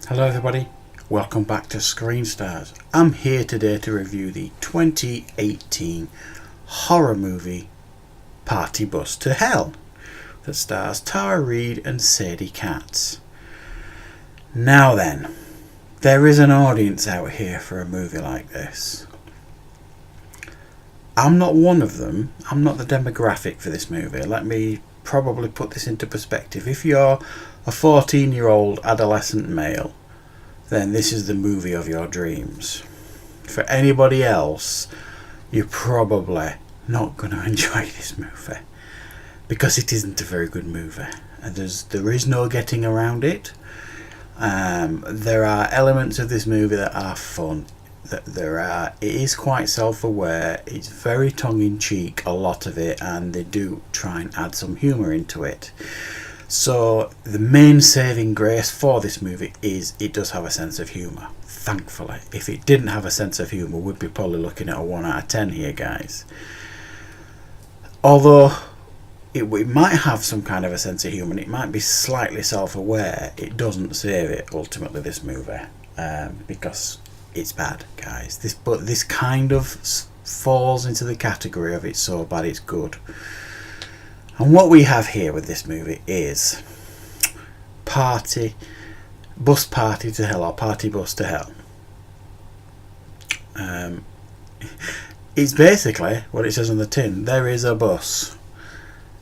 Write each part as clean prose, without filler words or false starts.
Hello everybody, welcome back to Screen Stars. I'm here today to review the 2018 horror movie Party Bus to Hell that stars Tara Reid and Sadie Katz. Now then, there is an audience out here for a movie like this. I'm not one of them, I'm not the demographic for this movie. Let me probably put this into perspective. If you're a 14-year-old adolescent male, then this is the movie of your dreams. For anybody else, you're probably not going to enjoy this movie because it isn't a very good movie, and there is no getting around it. There are elements of this movie that are fun. It is quite self-aware. It's very tongue-in-cheek, a lot of it, and they do try and add some humour into it. So the main saving grace for this movie is it does have a sense of humour, thankfully. If it didn't have a sense of humour, we'd be probably looking at a 1 out of 10 here, guys. Although it might have some kind of a sense of humour and it might be slightly self-aware, it doesn't save it, ultimately, this movie, because it's bad, guys. This kind of falls into the category of it's so bad it's good. And what we have here with this movie is Bus Party to Hell, or Party Bus to Hell. It's basically what it says on the tin. There is a bus.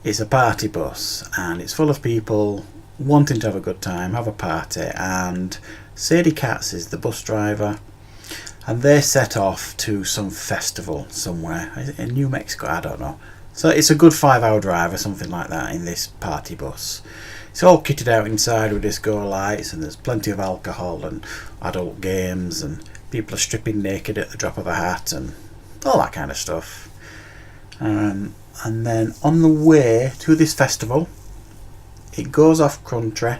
It's a party bus, and it's full of people wanting to have a good time, have a party, and Sadie Katz is the bus driver, and they set off to some festival somewhere in New Mexico, I don't know. So it's a good 5-hour drive or something like that in this party bus. It's all kitted out inside with disco lights, and there's plenty of alcohol and adult games, and people are stripping naked at the drop of a hat and all that kind of stuff. And then on the way to this festival, it goes off country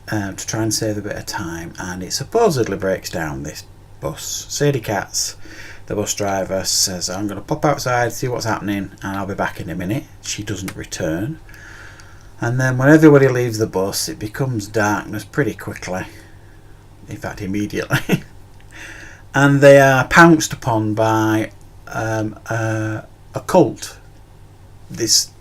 to try and save a bit of time, and it supposedly breaks down, this bus. Sadie Katz, the bus driver, says, I'm going to pop outside, see what's happening, and I'll be back in a minute. She doesn't return. And then when everybody leaves the bus, it becomes darkness pretty quickly. In fact, immediately. And they are pounced upon by a cult. This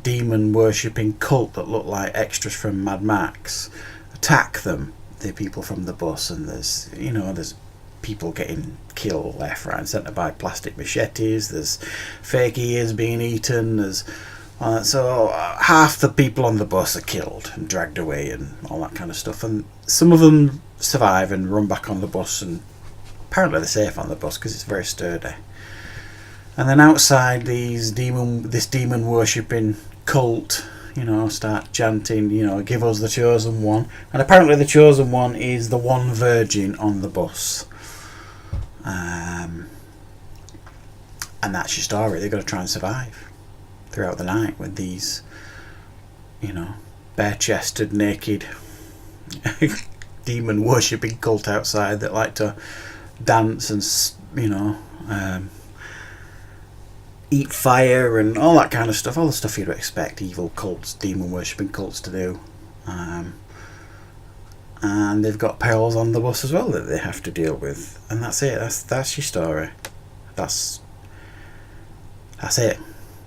demon worshipping cult that look like extras from Mad Max attack them, the people from the bus, and there's people getting killed left, right and centre by plastic machetes. There's fake ears being eaten. There's so half the people on the bus are killed and dragged away and all that kind of stuff, and some of them survive and run back on the bus, and apparently they're safe on the bus because it's very sturdy. And then outside, this demon worshipping cult, start chanting, give us the chosen one. And apparently the chosen one is the one virgin on the bus. And that's your story. They've got to try and survive throughout the night with these, bare-chested, naked demon worshipping cult outside that like to dance and, eat fire and all that kind of stuff, all the stuff you'd expect evil cults, demon worshipping cults to do. And they've got perils on the bus as well that they have to deal with, and that's it. That's your story. That's it.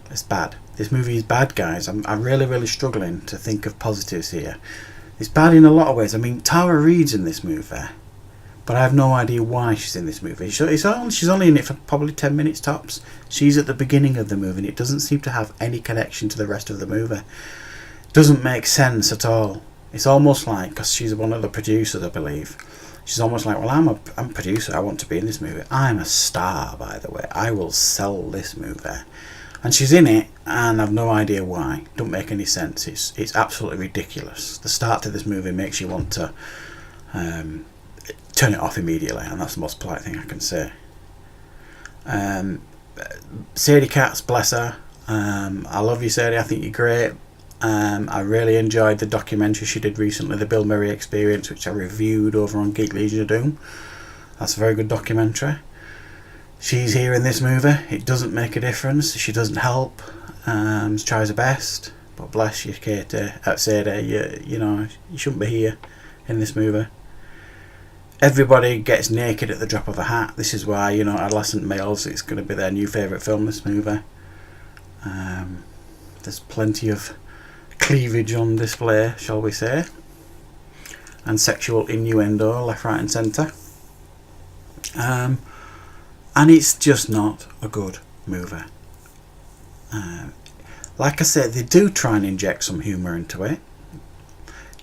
It's bad. This movie is bad, guys. I'm really, really struggling to think of positives here. It's bad in a lot of ways. I mean, Tara Reid's in this movie, but I have no idea why she's in this movie. She's only in it for probably 10 minutes tops. She's at the beginning of the movie, and it doesn't seem to have any connection to the rest of the movie. It doesn't make sense at all. It's almost like, because she's one of the producers, I believe, she's almost like, well, I'm a producer, I want to be in this movie. I'm a star, by the way. I will sell this movie. And she's in it, and I've no idea why. Don't make any sense. It's absolutely ridiculous. The start to this movie makes you want to turn it off immediately, and that's the most polite thing I can say. Sadie Katz, bless her. I love you, Sadie. I think you're great. I really enjoyed the documentary she did recently, The Bill Murray Experience, which I reviewed over on Geek Legion of Doom. That's a very good documentary. She's here in this movie. It doesn't make a difference. She doesn't help. She tries her best, But bless you, Katie, Sadie, you know, you shouldn't be here in this movie. Everybody gets naked at the drop of a hat. This is why, you know, adolescent males, it's going to be their new favourite film, this movie. There's plenty of cleavage on display, shall we say, and sexual innuendo left, right and centre. And it's just not a good movie. Like I said, they do try and inject some humour into it.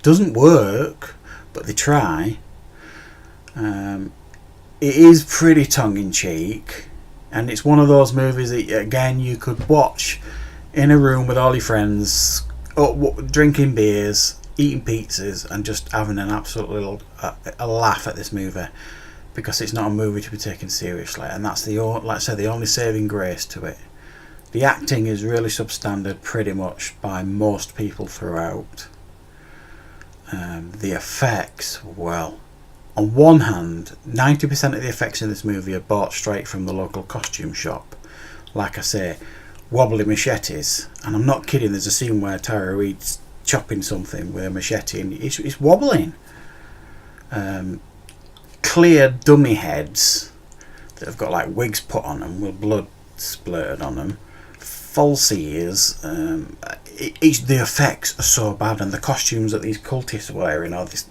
Doesn't work, but they try. It is pretty tongue-in-cheek, and it's one of those movies that, again, you could watch in a room with all your friends, drinking beers, eating pizzas, and just having an absolute little a laugh at this movie, because it's not a movie to be taken seriously, and that's the only saving grace to it. The acting is really substandard pretty much by most people throughout. The effects, well, on one hand, 90% of the effects in this movie are bought straight from the local costume shop. Like I say, wobbly machetes, and I'm not kidding, there's a scene where Tara Reid's chopping something with a machete and it's wobbling. Clear dummy heads that have got like wigs put on them with blood splurted on them, false ears. The effects are so bad, and the costumes that these cultists are wearing are this.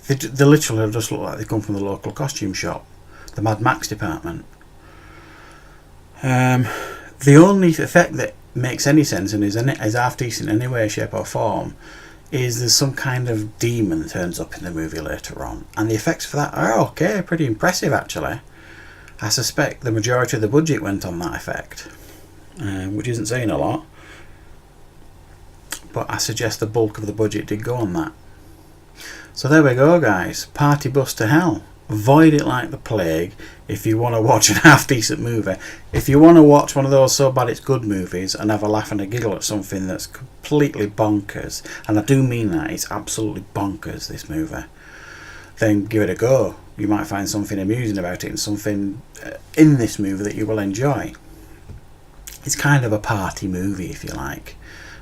They literally just look like they come from the local costume shop, the Mad Max department. The only effect that makes any sense and is half decent in any way, shape or form is there's some kind of demon that turns up in the movie later on, and the effects for that are okay, pretty impressive actually. I suspect the majority of the budget went on that effect, which isn't saying a lot, but I suggest the bulk of the budget did go on that. So there we go, guys. Party bus to hell. Avoid it like the plague if you want to watch a half-decent movie. If you want to watch one of those so bad it's good movies and have a laugh and a giggle at something that's completely bonkers, and I do mean that, it's absolutely bonkers, this movie, then give it a go. You might find something amusing about it and something in this movie that you will enjoy. It's kind of a party movie, if you like.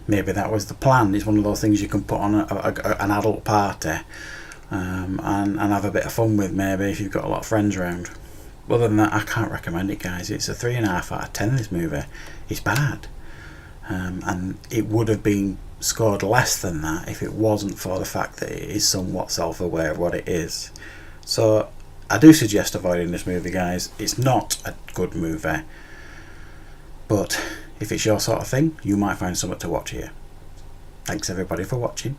Maybe that was the plan. It's one of those things you can put on an adult party and have a bit of fun with, maybe, if you've got a lot of friends around. Other than that, I can't recommend it, guys. It's a 3.5 out of 10, this movie. It's bad. And it would have been scored less than that if it wasn't for the fact that it is somewhat self-aware of what it is. So I do suggest avoiding this movie, guys. It's not a good movie, but if it's your sort of thing, you might find something to watch here. Thanks everybody for watching.